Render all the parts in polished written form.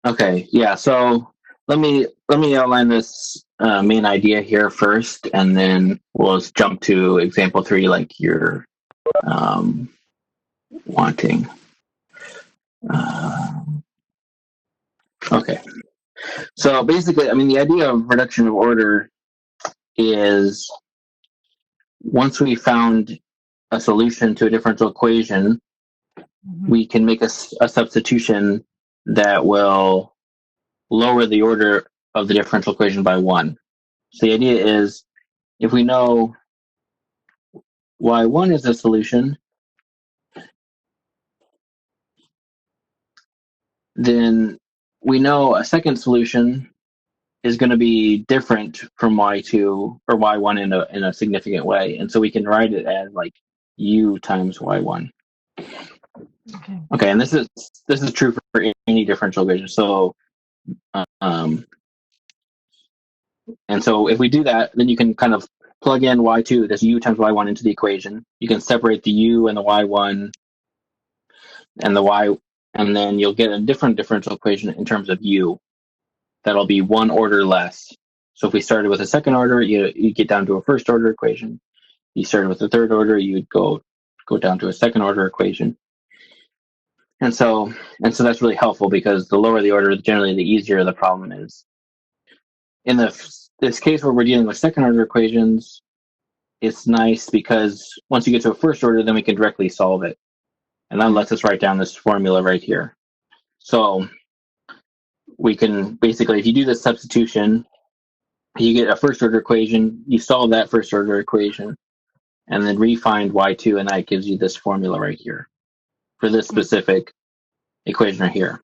Okay, yeah. So let me outline this main idea here first, and then we'll just jump to example three, like you're um, wanting. Uh, okay. So basically, I mean, the idea of reduction of order is once we found a solution to a differential equation, we can make a substitution that will lower the order of the differential equation by one. So the idea is if we know y1 is a solution, then we know a second solution is going to be different from y2 or y1 in a significant way. And so we can write it as like u times y1. Okay, and this is true for any differential equation. So and so if we do that, then you can kind of plug in y2, this u times y1 into the equation. You can separate the u and the y1 and the y, and then you'll get a different differential equation in terms of u. That'll be one order less. So if we started with a second order, you get down to a first order equation. You started with a third order, you'd go down to a second order equation. And so that's really helpful because the lower the order, generally the easier the problem is. In this case where we're dealing with second order equations, it's nice because once you get to a first order, then we can directly solve it. And that lets us write down this formula right here. So we can basically, if you do this substitution, you get a first order equation, you solve that first order equation, and then refind y2, and that gives you this formula right here for this specific equation right here.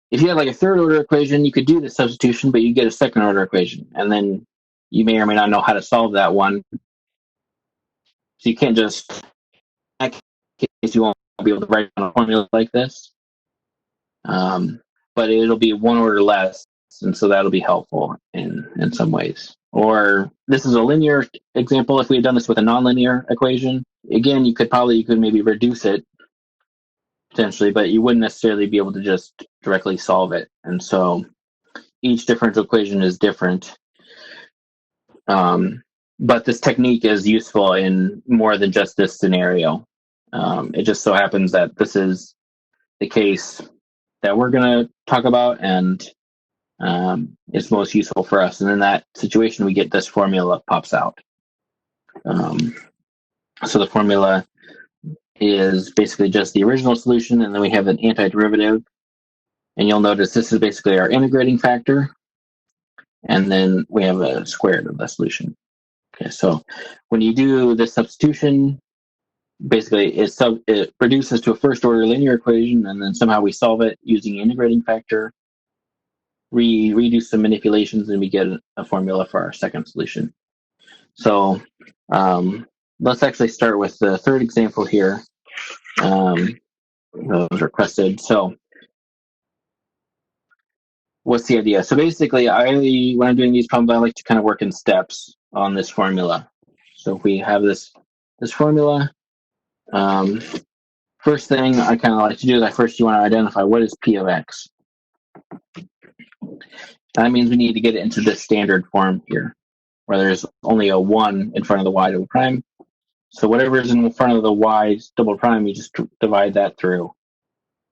If you had like a third order equation, you could do the substitution, but you get a second order equation, and then you may or may not know how to solve that one. So you can't just, in that case, you won't be able to write down a formula like this. But it'll be one order less, and so that'll be helpful in some ways. Or this is a linear example. If we had done this with a nonlinear equation, again, you could maybe reduce it potentially, but you wouldn't necessarily be able to just directly solve it. And so each differential equation is different. But this technique is useful in more than just this scenario. It just so happens that this is the case that we're going to talk about, and it's most useful for us. And in that situation, we get this formula pops out. So the formula is basically just the original solution, and then we have an antiderivative. And you'll notice this is basically our integrating factor, and then we have a squared of the solution. Okay, so when you do this substitution, basically it reduces to a first order linear equation, and then somehow we solve it using the integrating factor. We redo some manipulations, and we get a formula for our second solution. So let's actually start with the third example here. That was requested. So what's the idea? So basically, when I'm doing these problems, I like to kind of work in steps on this formula. So if we have this formula, first thing I kind of like to do is you want to identify what is p of x. That means we need to get it into this standard form here, where there's only a 1 in front of the y double prime. So whatever is in front of the y double prime, you just divide that through.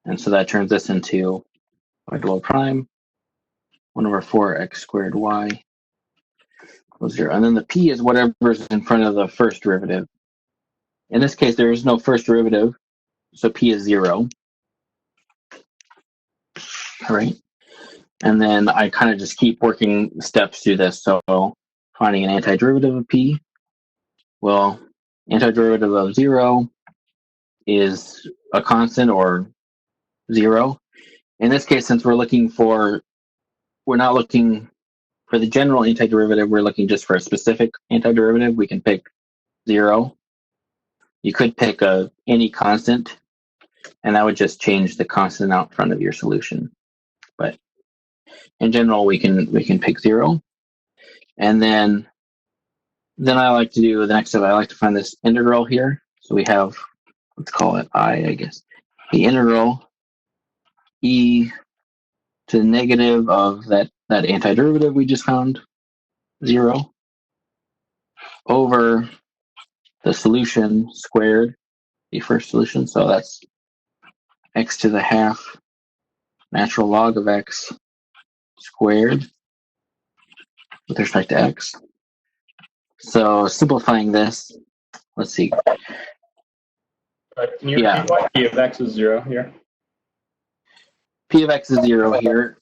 And so that turns this into y double prime, 1 over 4x squared y equals 0. And then the p is whatever is in front of the first derivative. In this case, there is no first derivative, so p is 0. All right. And then I kind of just keep working steps through this. So finding an antiderivative of p. Well, antiderivative of 0 is a constant or 0. In this case, since we're not looking for the general antiderivative, we're looking just for a specific antiderivative. We can pick 0. You could pick any constant, and that would just change the constant out front of your solution. But in general, we can pick 0. And then I like to do the next step. I like to find this integral here. So we have, let's call it I guess. The integral e to the negative of that antiderivative we just found, 0, over the solution squared, the first solution. So that's x to the half natural log of x squared with respect to x. So simplifying this, let's see. Can you repeat why p of x is 0 here? P of x is 0 here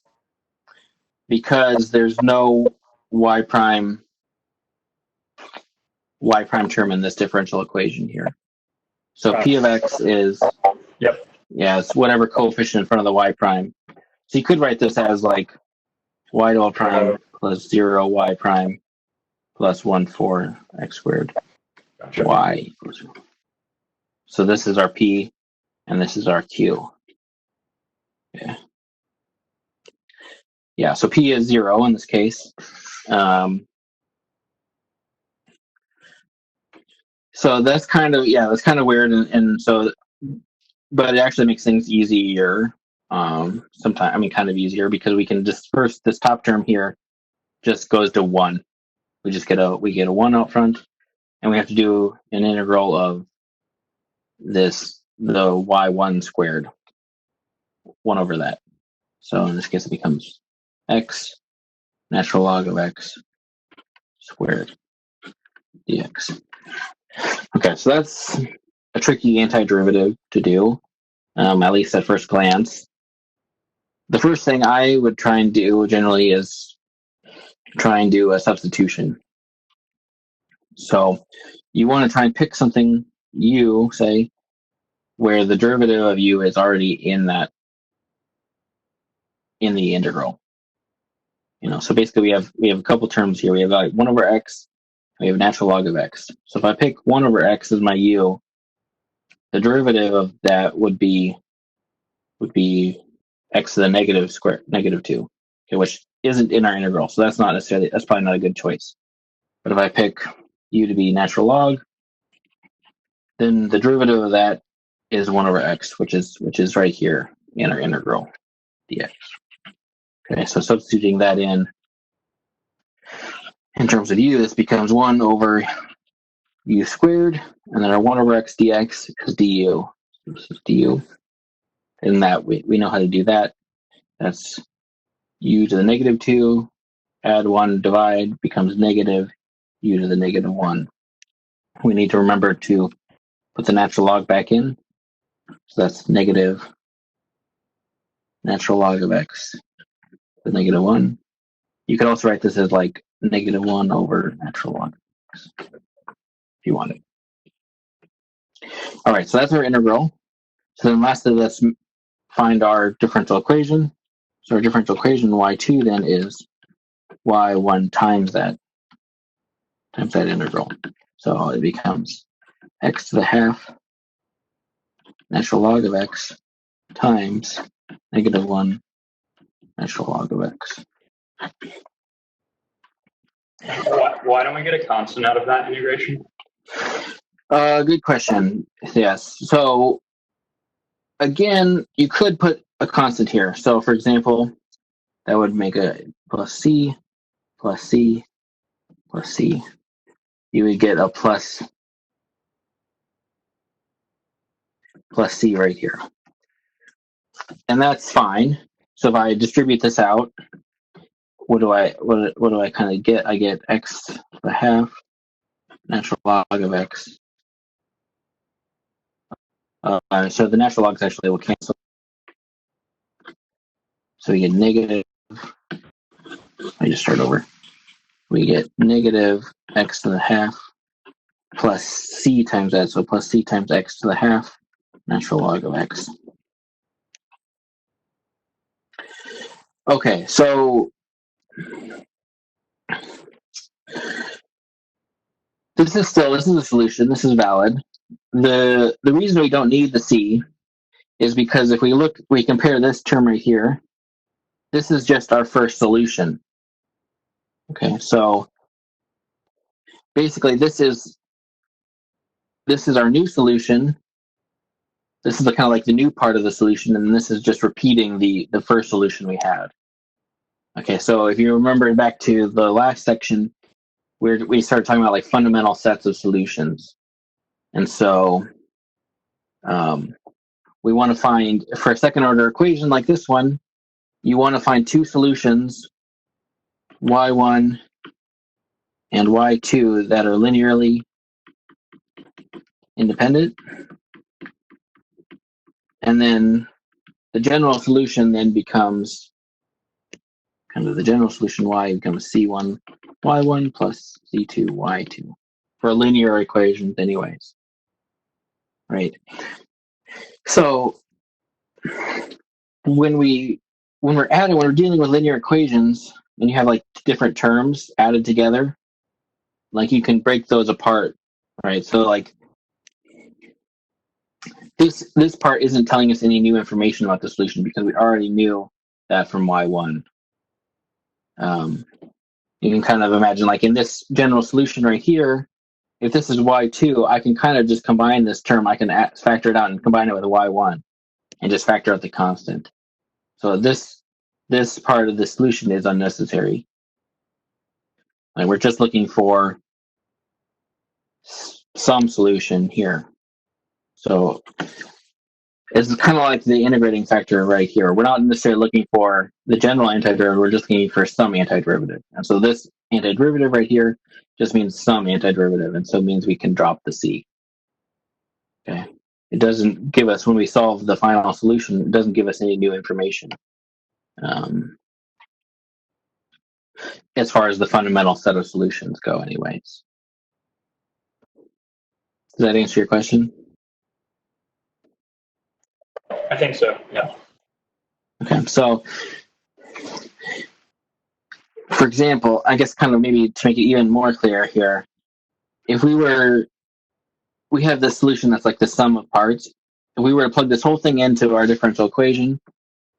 because there's no y prime term in this differential equation here. So P of x is, it's whatever coefficient in front of the y prime. So you could write this as like y double prime plus 0 y prime plus 1 4 x squared y equals 0. So this is our P and this is our Q. Yeah, so P is 0 in this case. So that's kind of weird, and so, but it actually makes things easier. Sometimes, kind of easier because we can disperse this top term here. Just goes to 1. We get a 1 out front, and we have to do an integral of the y1 squared, 1 over that. So in this case, it becomes x natural log of x squared dx. Okay, so that's a tricky antiderivative to do, at least at first glance. The first thing I would try and do generally is try and do a substitution. So you want to try and pick something u, say, where the derivative of u is already in the integral. So basically we have a couple terms here. We have like 1 over x, we have natural log of x. So if I pick 1 over x as my u, the derivative of that would be x to the negative square, -2, okay, which isn't in our integral. So that's probably not a good choice. But if I pick u to be natural log, then the derivative of that is 1 over x, which is right here in our integral dx. Okay, so substituting that in terms of u, this becomes 1 over u squared, and then our 1 over x dx is du. This is du. And that we know how to do that. That's u to the -2, add 1, divide, becomes negative u to the -1. We need to remember to put the natural log back in. So that's negative natural log of x to the -1. You could also write this as like -1 over natural log of x if you wanted. All right, so that's our integral. So then lastly, let's find our differential equation. So our differential equation y2 then is y1 times that integral. So it becomes x to the half natural log of x times -1 natural log of x. Why don't we get a constant out of that integration? Good question. Yes. So again, you could put a constant here. So for example, that would make a plus c plus c plus c. You would get a plus c right here. And that's fine. So if I distribute this out, what do I kind of get? I get x to the half natural log of x. So the natural logs actually will cancel. So we get negative. I just start over. We get negative x to the half plus c times that. So plus c times x to the half natural log of x. Okay, so this is a solution. This is valid. The reason we don't need the c is because if we compare this term right here, this is just our first solution. Okay, so basically this is our new solution, this is the kind of like the new part of the solution, and this is just repeating the first solution we had. Okay, so if you remember back to the last section, we started talking about like fundamental sets of solutions. And so we want to find, for a second order equation like this one, you want to find two solutions, y1 and y2, that are linearly independent. And then the general solution then becomes kind of the general solution y becomes c1 y1 plus c2 y2 for linear equations anyways, right? So when we're dealing with linear equations and you have like different terms added together, like you can break those apart, right? So like this part isn't telling us any new information about the solution because we already knew that from y1. You can kind of imagine like in this general solution right here, if this is y2, I can kind of just combine this term. I can factor it out and combine it with y1 and just factor out the constant. So this part of the solution is unnecessary. Like we're just looking for some solution here. So it's kind of like the integrating factor right here. We're not necessarily looking for the general antiderivative, we're just looking for some antiderivative. And so this antiderivative right here just means some antiderivative, and so it means we can drop the C. Okay. It doesn't give us, when we solve the final solution, it doesn't give us any new information as far as the fundamental set of solutions go anyways. Does that answer your question? I think so, yeah. Okay, so for example, I guess kind of maybe to make it even more clear here, if we have this solution that's like the sum of parts. If we were to plug this whole thing into our differential equation,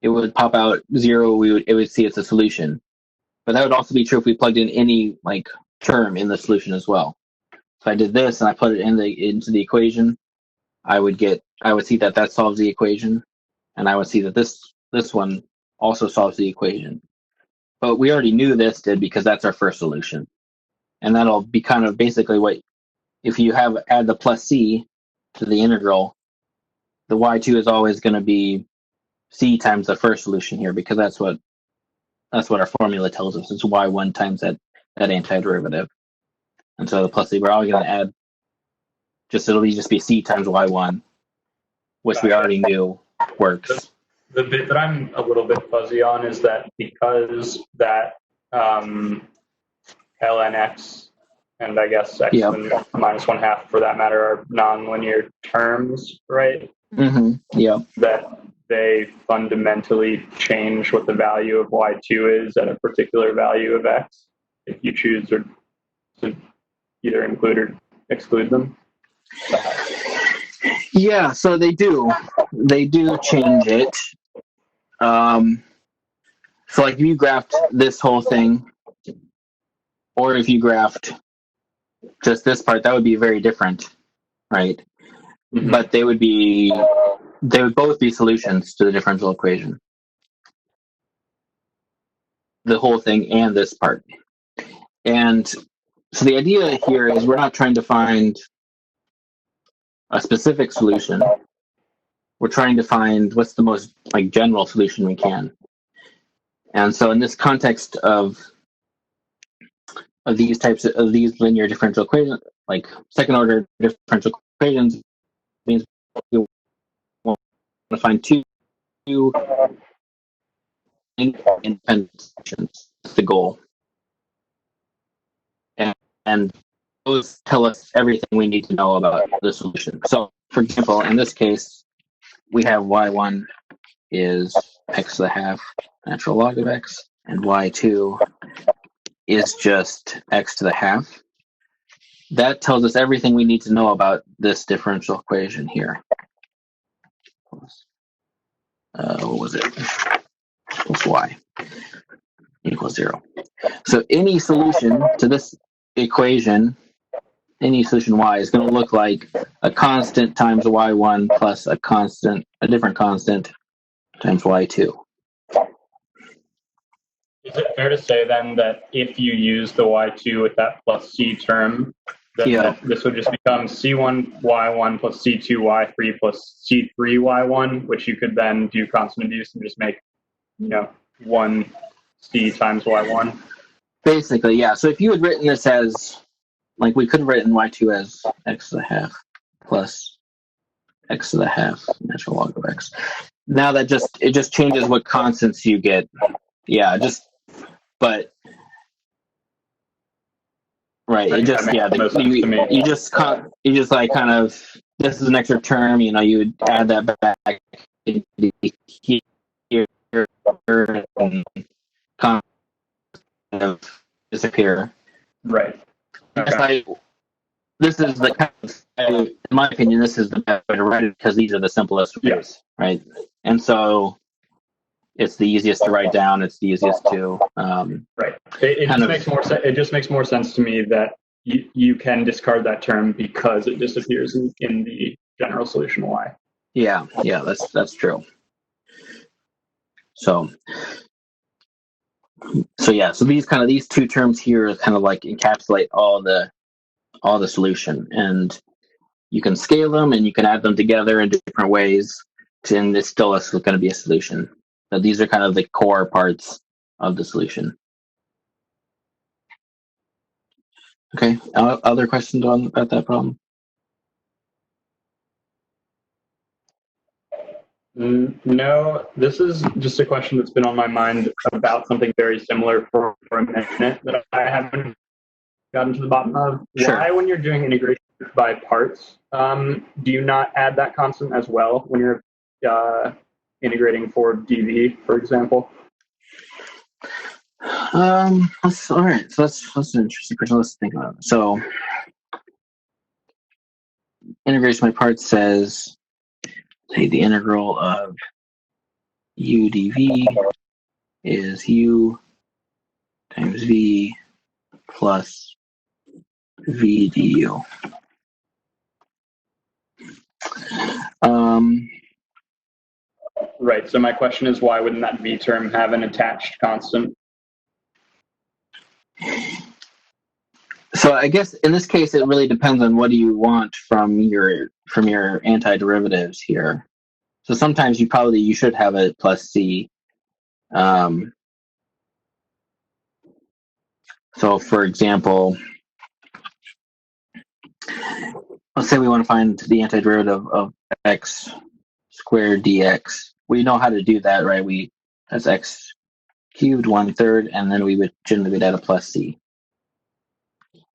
it would pop out 0. It would see it's a solution. But that would also be true if we plugged in any like term in the solution as well. If I did this and I put it into the equation, I would see that solves the equation, and I would see that this one also solves the equation. But we already knew this did because that's our first solution. And that'll be kind of basically what, if you add the plus c to the integral, the y2 is always going to be c times the first solution here, because that's what our formula tells us. It's y1 times that antiderivative. And so the plus c, we're always going to add, it'll just be c times y1, which we already knew works. The bit that I'm a little bit fuzzy on is that because that ln x and I guess x and minus 1/2 for that matter are nonlinear terms, right? Mm-hmm. Yeah. That they fundamentally change what the value of y2 is at a particular value of x if you choose to either include or exclude them. Yeah, so they do change it. So like if you graphed this whole thing, or if you graphed just this part, that would be very different, right? Mm-hmm. But they would both be solutions to the differential equation. The whole thing and this part. And so the idea here is we're not trying to find a specific solution. We're trying to find what's the most like general solution we can. And so in this context of these linear differential equations, like second order differential equations, means we want to find two independent solutions. That's the goal. And those tell us everything we need to know about the solution. So, for example, in this case, we have y1 is x to the half natural log of x, and y2 is just x to the half. That tells us everything we need to know about this differential equation here. What was it? Plus y equals 0. So any solution to this equation any solution y is going to look like a constant times y1 plus a different constant times y2. Is it fair to say then that if you use the y2 with that plus c term, then this would just become c1 y1 plus c2 y3 plus c3 y1, which you could then do constant induce and just make, 1 c times y1? Basically, yeah. So if you had written this as, like, we could have written y2 as x to the half plus x to the half natural log of x. Now that it just changes what constants you get. Yeah, but right. It just you just like kind of, this is an extra term. You would add that back here and kind of disappear. Right. Okay. This is the kind of, in my opinion, this is the best way to write it because these are the simplest ways, right? And so it's the easiest to write down. It's the easiest to right. It just makes more sense to me that you can discard that term because it disappears in the general solution y. Yeah, that's true. So these two terms here kind of like encapsulate all the solution, and you can scale them and you can add them together in different ways, and it's still going to be a solution. So these are kind of the core parts of the solution. Okay. Other questions about that problem? No, this is just a question that's been on my mind about something very similar for a minute that I haven't gotten to the bottom of. Sure. Why, when you're doing integration by parts, do you not add that constant as well when you're integrating for dv, for example? All right. So that's an interesting question. Let's think about it. So integration by parts says, say, the integral of u dv is u times v plus v du. Right. So my question is, why wouldn't that v term have an attached constant? So I guess in this case, it really depends on what do you want from your antiderivatives here. So sometimes you should have a plus c. So for example, let's say we want to find the antiderivative of x squared dx. We know how to do that, right? That's x cubed 1/3, and then we would generally add a plus c.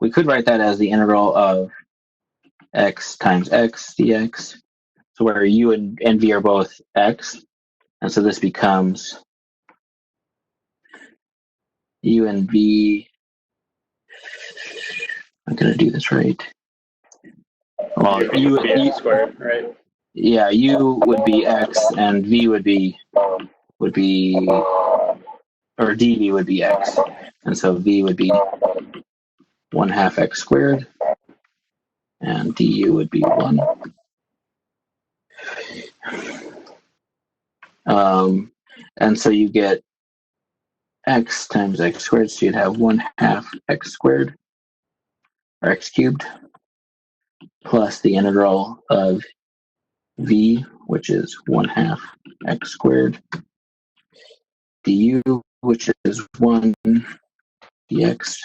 We could write that as the integral of x times x dx. So where u and v are both x, and so this becomes u and v. I'm gonna do this right. Well, u would be x squared, right? Yeah, u would be x, and v would be, or dv would be x, and so v would be 1/2 x squared, and du would be 1. And so you get x times x squared, so you'd have 1/2 x squared, or x cubed, plus the integral of v, which is 1/2 x squared, du, which is 1 dx.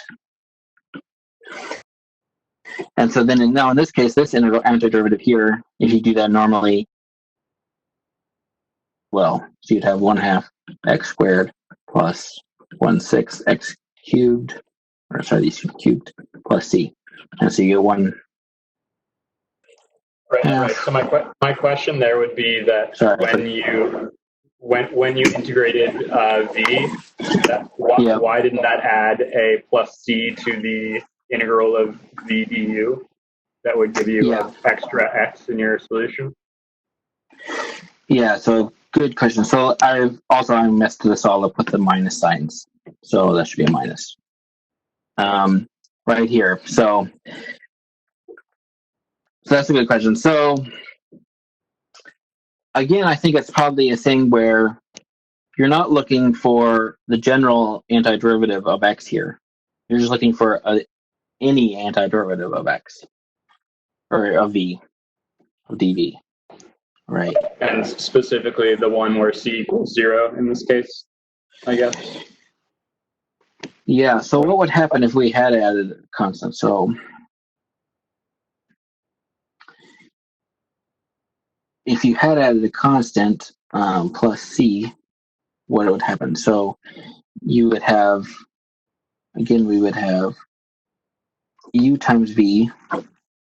And so then now in this case, this integral antiderivative here, if you do that normally, well, so you'd have 1/2 x squared plus 1/6 x cubed, or sorry, these cubed, plus c. And so you get 1. Right. So my question there would be that when you integrated v, why didn't that add a plus c to the integral of v du? That would give you an extra x in your solution. Yeah. So good question. So I messed this all up with the minus signs. So that should be a minus. Right here. So that's a good question. So again, I think it's probably a thing where you're not looking for the general antiderivative of x here. You're just looking for any antiderivative of x or of v, of dv, right? And specifically the one where c equals 0 in this case, I guess. Yeah, so what would happen if we had added a constant? So if you had added a constant plus c, what would happen? So you would have, again, we would have u times v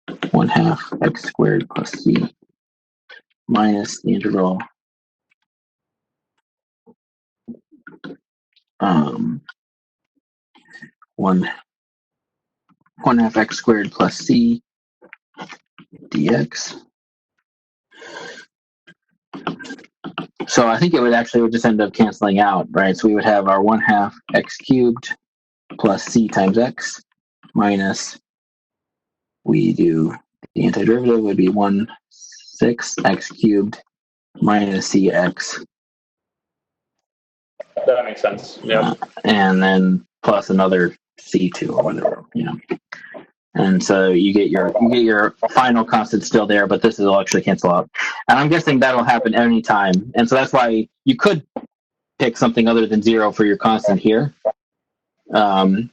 1/2 x squared plus c minus the integral um, 1/2 x squared plus c dx. So I think it would just end up canceling out, right? So we would have our 1/2 x cubed plus c times x minus, we do the antiderivative would be 1/6 x cubed minus cx. That makes sense. Yeah. And then plus another c2 or whatever, And so you get your final constant still there, but this will actually cancel out. And I'm guessing that'll happen any time. And so that's why you could pick something other than 0 for your constant here. And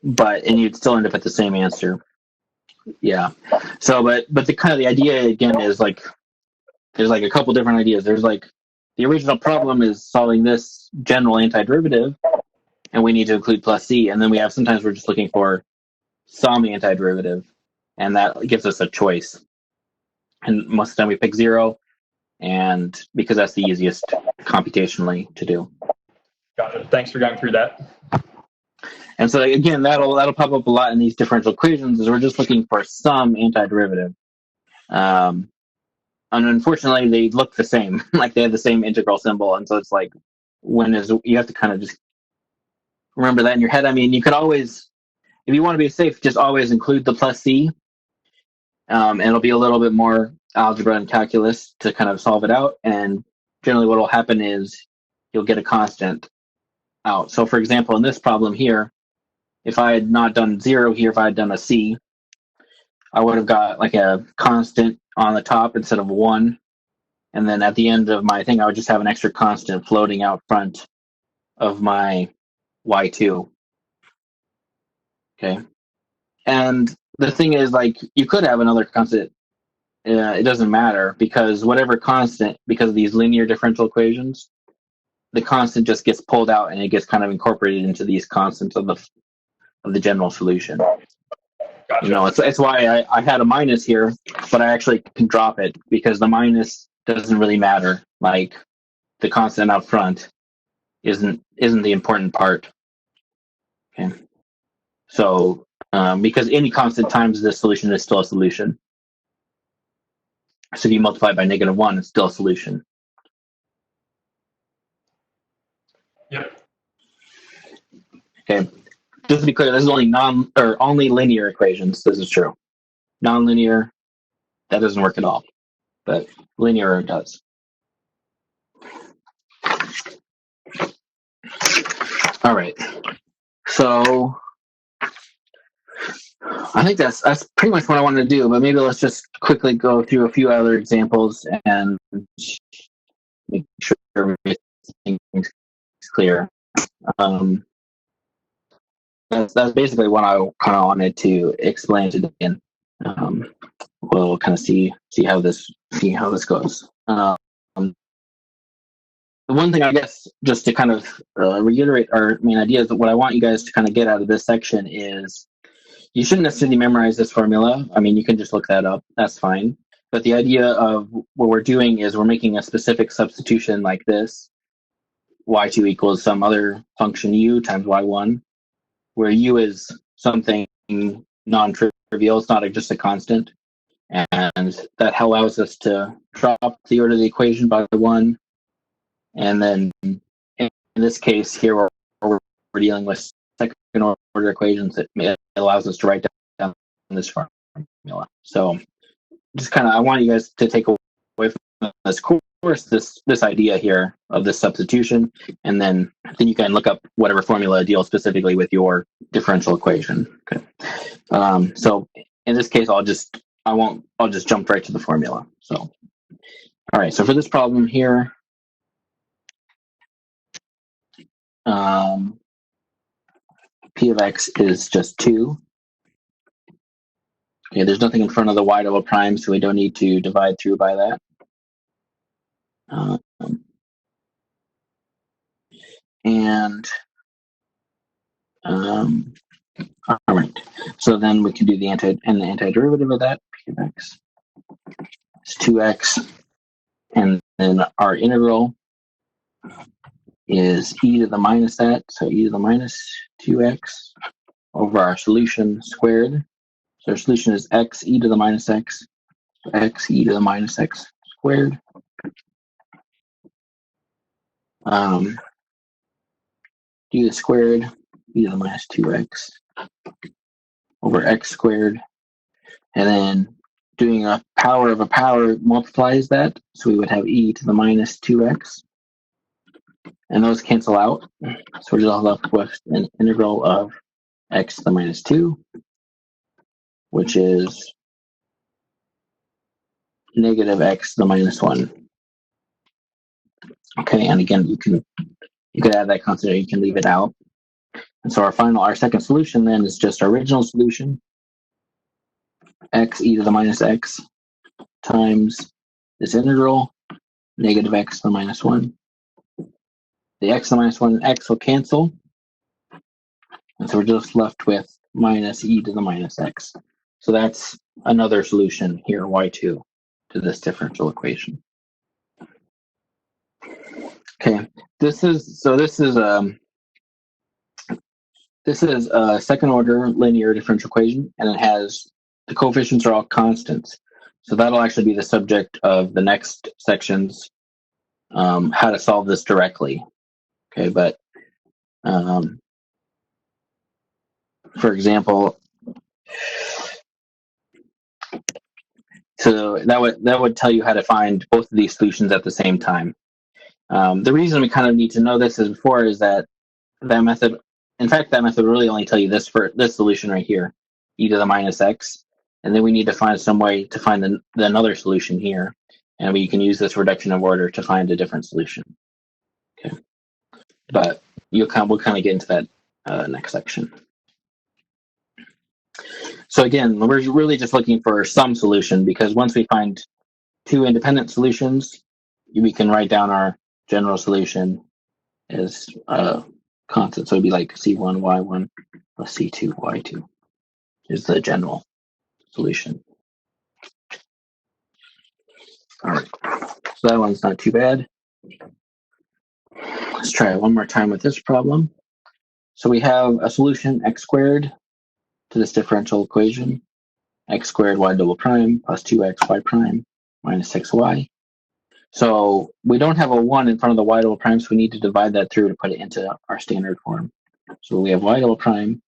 you'd still end up at the same answer. Yeah. So, but the kind of the idea again is like, there's like a couple different ideas. There's like, the original problem is solving this general antiderivative, and we need to include plus c. And then we have, sometimes we're just looking for some antiderivative, and that gives us a choice. And most of the time we pick 0, and because that's the easiest computationally to do. Gotcha. Thanks for going through that. And so again, that'll pop up a lot in these differential equations, is we're just looking for some antiderivative. And unfortunately, they look the same, like they have the same integral symbol, and so it's like, you have to kind of just remember that in your head. I mean, you could always, if you want to be safe, just always include the plus c, and it'll be a little bit more algebra and calculus to kind of solve it out. And generally, what will happen is you'll get a constant out. So, for example, in this problem here, if I had not done 0 here, if I had done a c, I would have got like a constant on the top instead of 1. And then at the end of my thing, I would just have an extra constant floating out front of my y2. Okay. And the thing is, like, you could have another constant. It doesn't matter, because whatever constant, because of these linear differential equations, the constant just gets pulled out and it gets kind of incorporated into these constants of the general solution. Gotcha. It's why I had a minus here, but I actually can drop it, because the minus doesn't really matter. Like, the constant up front isn't the important part. Okay. So because any constant times this solution is still a solution. So if you multiply by -1, it's still a solution. Yep. Okay. Just to be clear, this is only linear equations. This is true. Nonlinear, that doesn't work at all. But linear does. All right. So I think that's pretty much what I wanted to do, but maybe let's just quickly go through a few other examples and make sure everything's clear. That's basically what I kind of wanted to explain today. We'll kind of see how this goes. The one thing, I guess, just to kind of reiterate our main idea, is that what I want you guys to kind of get out of this section is, you shouldn't necessarily memorize this formula. I mean, you can just look that up. That's fine. But the idea of what we're doing is we're making a specific substitution like this. y2 equals some other function u times y1, where u is something non-trivial. It's not just a constant. And that allows us to drop the order of the equation by 1. And then in this case here, we're dealing with second order equations. It allows us to write down this formula. So just kind of, I want you guys to take away from this course this idea here of this substitution, and then you can look up whatever formula deals specifically with your differential equation. Okay. So in this case, I'll just jump right to the formula. So, all right. So for this problem here, P of x is just 2. Okay, there's nothing in front of the y double prime, so we don't need to divide through by that. All right. So then we can do the antiderivative of that. P of x is 2x, and then our integral is e to the minus that, so e to the minus 2x over our solution squared. So our solution is x e to the minus x, so x e to the minus x squared. D the squared, e to the minus 2x over x squared, and then doing a power of a power multiplies that, so we would have e to the minus 2x, and those cancel out, so we're just left with an integral of x to the minus 2, which is negative x to the minus 1. Okay, and again, you could add that constant, or you can leave it out. And so our second solution then is just our original solution, x e to the minus x times this integral, negative x to the minus 1. The x to the minus 1 and x will cancel, and so we're just left with minus e to the minus x. So that's another solution here, y2, to this differential equation. Okay, this is a second order linear differential equation, and it has the coefficients are all constants. So that'll actually be the subject of the next sections, how to solve this directly. Okay, but for example, so that would tell you how to find both of these solutions at the same time. The reason we kind of need to know this is that method, in fact, that method will really only tell you this for this solution right here, e to the minus x, and then we need to find some way to find another solution here, and we can use this reduction of order to find a different solution. Okay, but we'll kind of get into that next section. So again, we're really just looking for some solution, because once we find two independent solutions, we can write down our general solution as constant. So it'd be like C1 Y1 plus C2 Y2 is the general solution. All right, so that one's not too bad. Let's try it one more time with this problem. So we have a solution x squared to this differential equation, x squared y double prime plus 2x y prime minus 6y. So we don't have a 1 in front of the y double prime, so we need to divide that through to put it into our standard form. So we have y double prime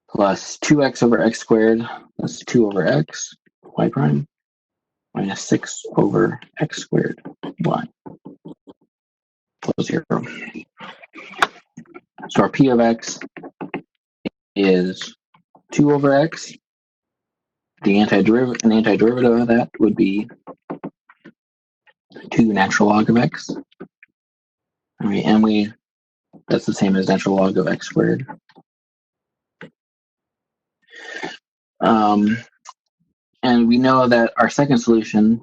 plus 2x over x squared plus 2 over x y prime minus 6 over x squared y plus 0. So our p of x is 2 over x. The antiderivative of that would be 2 natural log of x. All right, and that's the same as natural log of x squared. And we know that our second solution,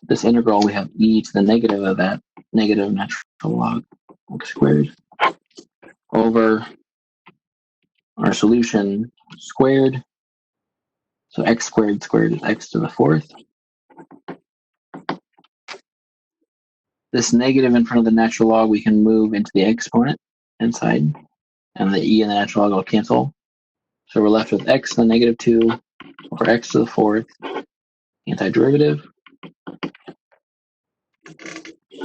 this integral, we have e to the negative of that, negative natural log x squared, over our solution squared. So x squared squared is x to the 4th. This negative in front of the natural log, we can move into the exponent inside, and the e and the natural log will cancel. So we're left with x to the negative 2 over x to the 4th antiderivative.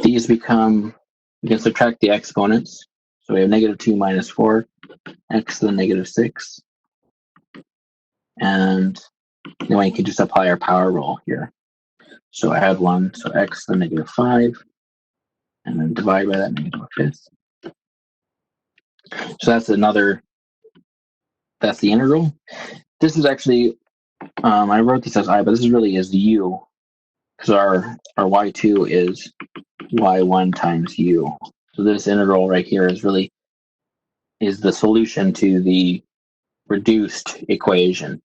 These become, we can subtract the exponents. So we have negative 2 minus 4, x to the negative 6. And Then we can just apply our power rule here. So add 1, so x to the negative 5, and then divide by that negative a fifth. So that's the integral. This is actually, I wrote this as I, but this really is u, because our y2 is y1 times u. So this integral right here is the solution to the reduced equation.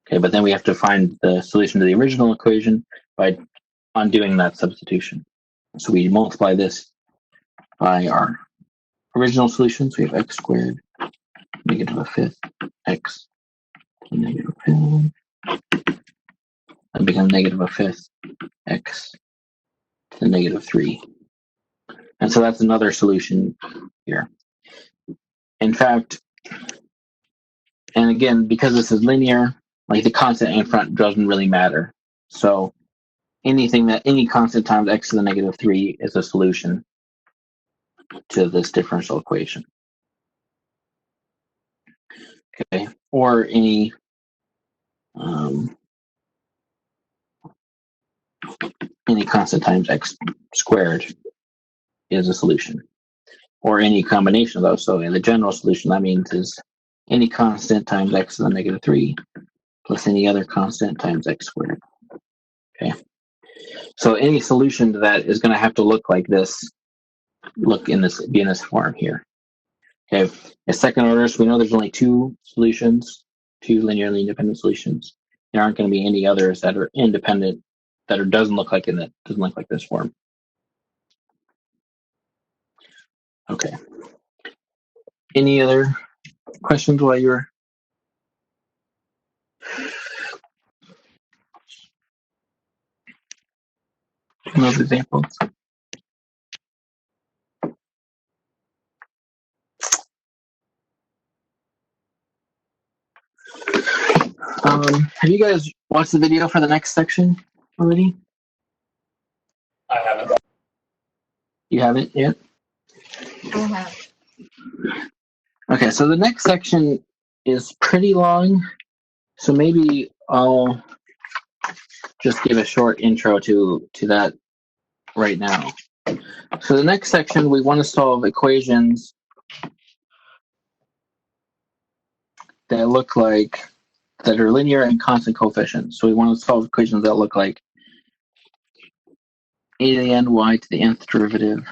Okay, but then we have to find the solution to the original equation by undoing that substitution. So we multiply this by our original solution. So we have x squared negative a fifth x to the negative a fifth. That becomes negative a fifth x to the negative 3. And so that's another solution here. In fact, and again, because this is linear, like the constant in front doesn't really matter. So any constant times x to the negative 3 is a solution to this differential equation. Okay, or any constant times x squared is a solution, or any combination of those. So in the general solution, that means is any constant times x to the negative 3 plus any other constant times x squared. Okay, so any solution to that is going to have to look like this, be in this form here. Okay, as second orders, we know there's only two solutions, two linearly independent solutions. There aren't going to be any others that are independent that doesn't look like this form. Okay. Any other questions while you're in those examples? Have you guys watched the video for the next section already? I haven't. You haven't yet? I have. Okay, so the next section is pretty long, so maybe I'll just give a short intro to that right now. So the next section, we want to solve equations that are linear and constant coefficients. So we want to solve equations that look like a to the n y to the nth derivative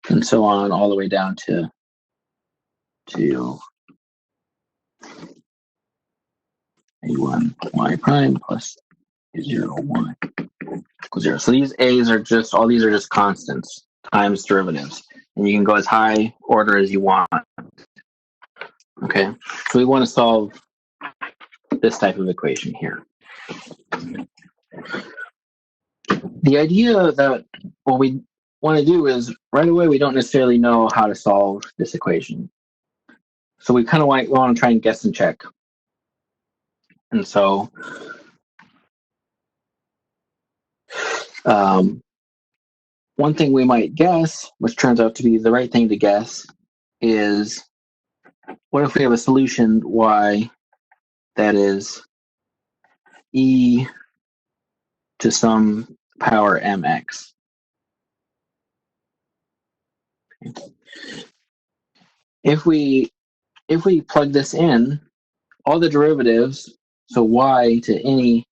and so on, all the way down to a1 y prime plus a0 y equals 0. So these a's are just constants times derivatives, and you can go as high order as you want. Okay, so we want to solve this type of equation here. The idea that what we want to do is right away we don't necessarily know how to solve this equation, so we kind of want to try and guess and check. And so one thing we might guess, which turns out to be the right thing to guess, is what if we have a solution y that is e to some power mx. If we plug this in, all the derivatives, so y to any,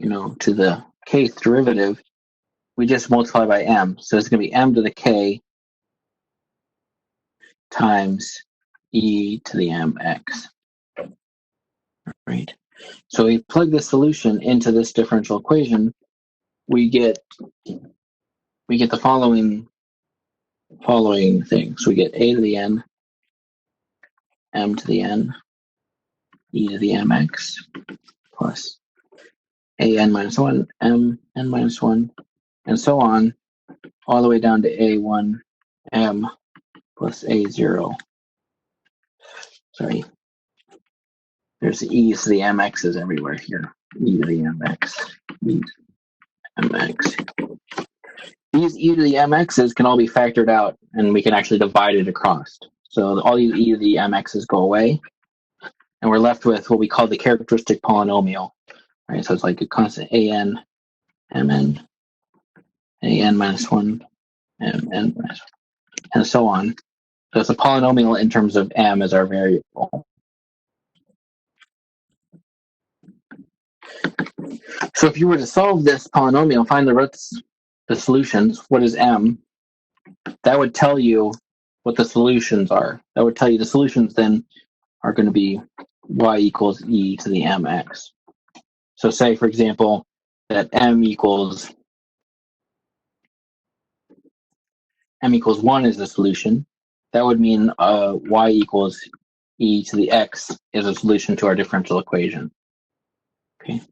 to the kth derivative, we just multiply by m. So it's going to be m to the k times e to the mx. Right. So we plug the solution into this differential equation, we get the following things. So we get a to the n, m to the n, e to the mx, plus a n minus 1, m n minus 1, and so on, all the way down to a1 m plus a0. Sorry. There's e's to the mx's everywhere here. E to the mx, e to the mx. These e to the mx's can all be factored out, and we can actually divide it across. So all these e to the mx's go away, and we're left with what we call the characteristic polynomial. Right? So it's like a constant an, mn, an minus 1, mn minus 1, and so on. So it's a polynomial in terms of m as our variable. So if you were to solve this polynomial, find the roots, the solutions, what is m, that would tell you what the solutions are. That would tell you the solutions then are going to be y equals e to the mx. So say, for example, that m equals 1 is the solution. That would mean y equals e to the x is a solution to our differential equation. Okay.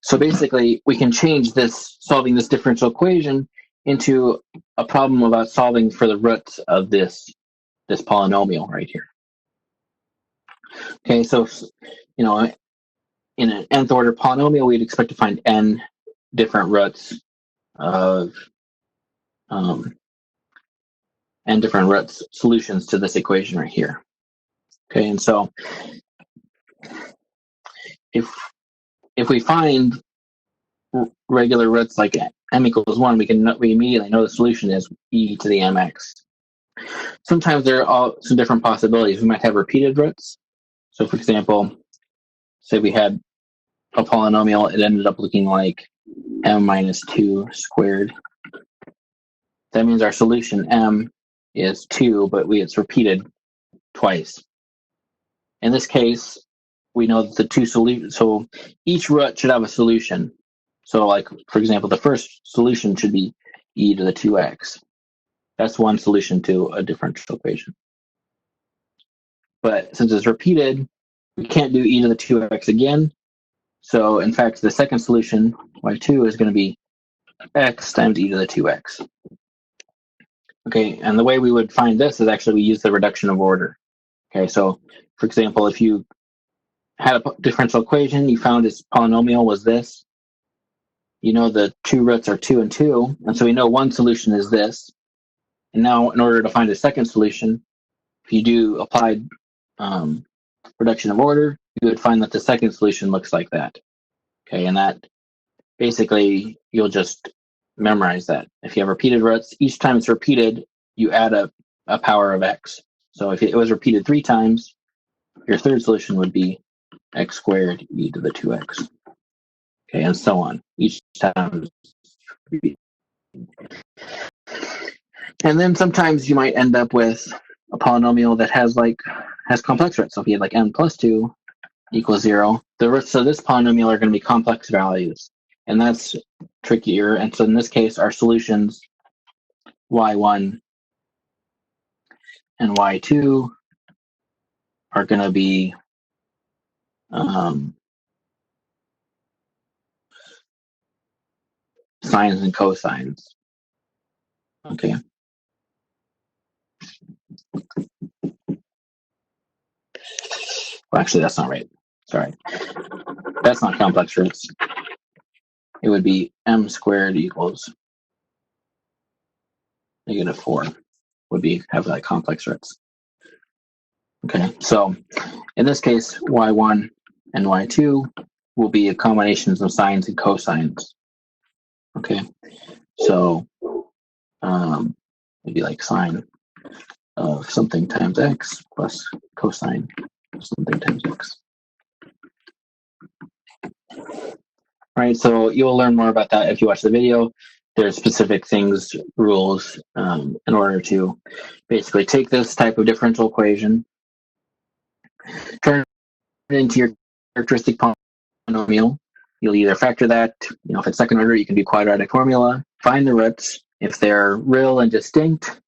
So basically, we can change this, solving this differential equation, into a problem about solving for the roots of this polynomial right here. Okay, so in an nth order polynomial, we'd expect to find n different roots of n different roots solutions to this equation right here. Okay, and so if we find regular roots like m equals 1, we immediately know the solution is e to the mx. Sometimes there are some different possibilities. We might have repeated roots. So for example, say we had a polynomial, it ended up looking like m minus 2 squared. That means our solution m is 2, but it's repeated twice. In this case, we know that the two solutions, so each root should have a solution. So like, for example, the first solution should be e to the 2x. That's one solution to a differential equation. But since it's repeated, we can't do e to the 2x again. So in fact, the second solution, y2, is going to be x times e to the 2x. Okay, and the way we would find this is actually we use the reduction of order. Okay, so for example, if you had a differential equation, you found its polynomial was this, you know the two roots are 2 and 2, and so we know one solution is this. And now in order to find a second solution, if you do applied reduction of order, you would find that the second solution looks like that. Okay, and that basically you'll just memorize that. If you have repeated roots, each time it's repeated, you add a power of x. So if it was repeated 3 times, your third solution would be x squared e to the 2x. Okay, and so on. Each time. And then sometimes you might end up with a polynomial that has complex roots. So if you had like m plus 2 equals 0, the roots of this polynomial are going to be complex values. And that's trickier. And so in this case, our solutions y1 and y2 are going to be sines and cosines. Okay. Well, actually, that's not right. Sorry. That's not complex roots. It would be m squared equals -4 would have like complex roots. Okay, so in this case, y1 and y2 will be combinations of sines and cosines. Okay, so it'd be like sine of something times x plus cosine of something times x. All right, so you'll learn more about that if you watch the video. There's specific things, rules, in order to basically take this type of differential equation, turn it into your characteristic polynomial. You'll either factor that, if it's second order, you can do quadratic formula, find the roots. If they're real and distinct,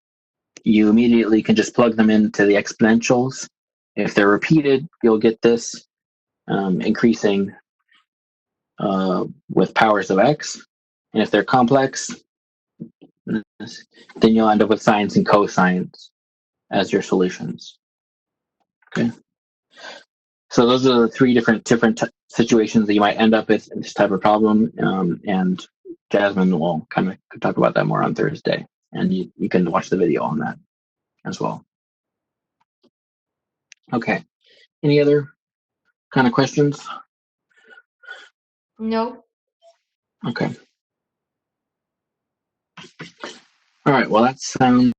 you immediately can just plug them into the exponentials. If they're repeated, you'll get this increasing with powers of x. And if they're complex, then you'll end up with sines and cosines as your solutions. Okay. So those are the 3 different situations that you might end up with in this type of problem. And Jasmine will kind of talk about that more on Thursday. and you can watch the video on that as well. Okay. Any other kind of questions? Nope. Okay. All right. Well, that sounds